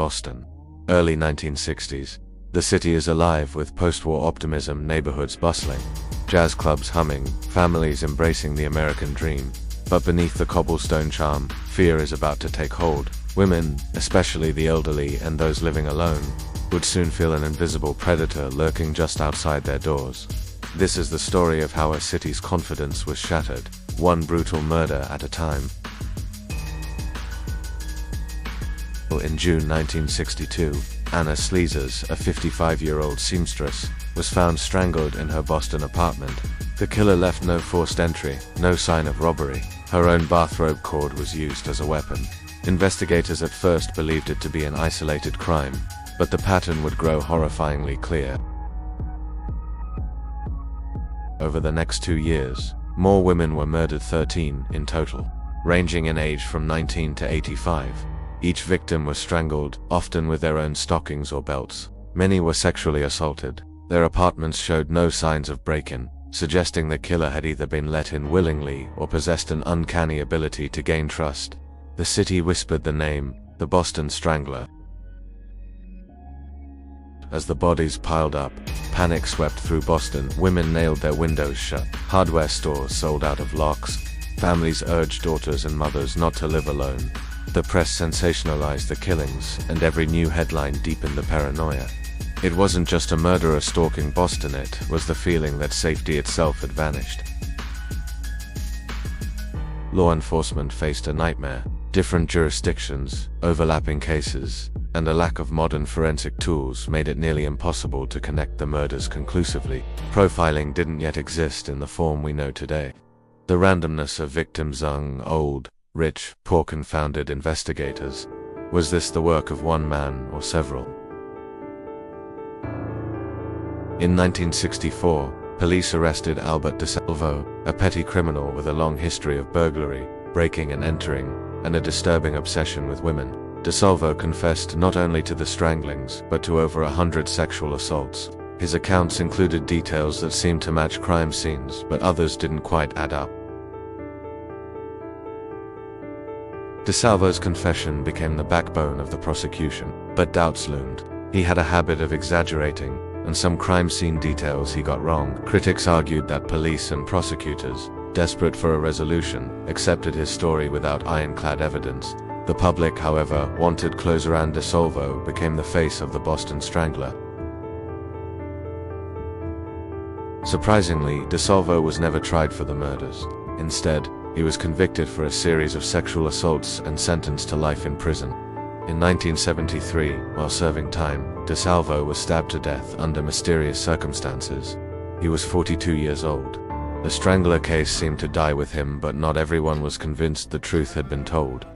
Boston. Early 1960s. The city is alive with post-war optimism, neighborhoods bustling, jazz clubs humming, families embracing the American dream. But beneath the cobblestone charm, fear is about to take hold. Women, especially the elderly and those living alone, would soon feel an invisible predator lurking just outside their doors. This is the story of how a city's confidence was shattered, one brutal murder at a time. In June 1962, Anna Sleezers, a 55-year-old seamstress, was found strangled in her Boston apartment. The killer left no forced entry, no sign of robbery. Her own bathrobe cord was used as a weapon. Investigators at first believed it to be an isolated crime, but the pattern would grow horrifyingly clear. Over the next 2 years, more women were murdered, 13 in total, ranging in age from 19 to 85. Each victim was strangled, often with their own stockings or belts. Many were sexually assaulted. Their apartments showed no signs of break-in, suggesting the killer had either been let in willingly or possessed an uncanny ability to gain trust. The city whispered the name, the Boston Strangler. As the bodies piled up, panic swept through Boston. Women nailed their windows shut. Hardware stores sold out of locks. Families urged daughters and mothers not to live alone. The press sensationalized the killings, and every new headline deepened the paranoia. It wasn't just a murderer stalking Boston, it was the feeling that safety itself had vanished. Law enforcement faced a nightmare. Different jurisdictions, overlapping cases, and a lack of modern forensic tools made it nearly impossible to connect the murders conclusively. Profiling didn't yet exist in the form we know today. The randomness of victims, young, old, rich, poor, confounded investigators. Was this the work of one man or several? In 1964, police arrested Albert DeSalvo, a petty criminal with a long history of burglary, breaking and entering, and a disturbing obsession with women. DeSalvo confessed not only to the stranglings, but to over 100 sexual assaults. His accounts included details that seemed to match crime scenes, but others didn't quite add up. DeSalvo's confession became the backbone of the prosecution, but doubts loomed. He had a habit of exaggerating, and some crime scene details he got wrong. Critics argued that police and prosecutors, desperate for a resolution, accepted his story without ironclad evidence. The public, however, wanted closure, and DeSalvo became the face of the Boston Strangler. Surprisingly, DeSalvo was never tried for the murders. Instead, he was convicted for a series of sexual assaults and sentenced to life in prison. In 1973, while serving time, DeSalvo was stabbed to death under mysterious circumstances. He was 42 years old. The Strangler case seemed to die with him, but not everyone was convinced the truth had been told.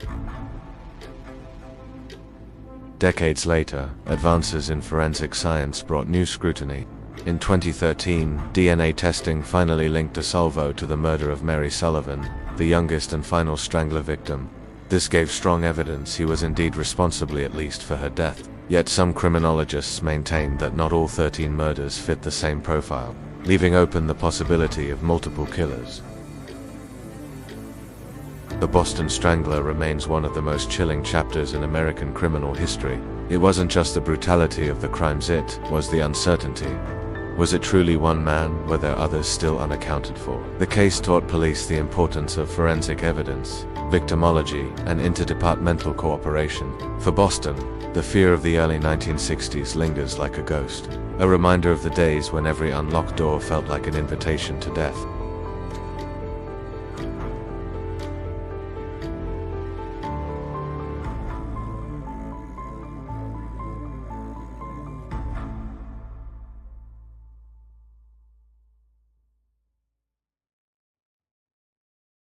Decades later, advances in forensic science brought new scrutiny. In 2013, DNA testing finally linked DeSalvo to the murder of Mary Sullivan, the youngest and final Strangler victim. This gave strong evidence he was indeed responsible, at least for her death. Yet some criminologists maintained that not all 13 murders fit the same profile, leaving open the possibility of multiple killers. The Boston Strangler remains one of the most chilling chapters in American criminal history. It wasn't just the brutality of the crimes, it was the uncertainty. Was it truly one man? Were there others still unaccounted for? The case taught police the importance of forensic evidence, victimology, and interdepartmental cooperation. For Boston, the fear of the early 1960s lingers like a ghost, a reminder of the days when every unlocked door felt like an invitation to death.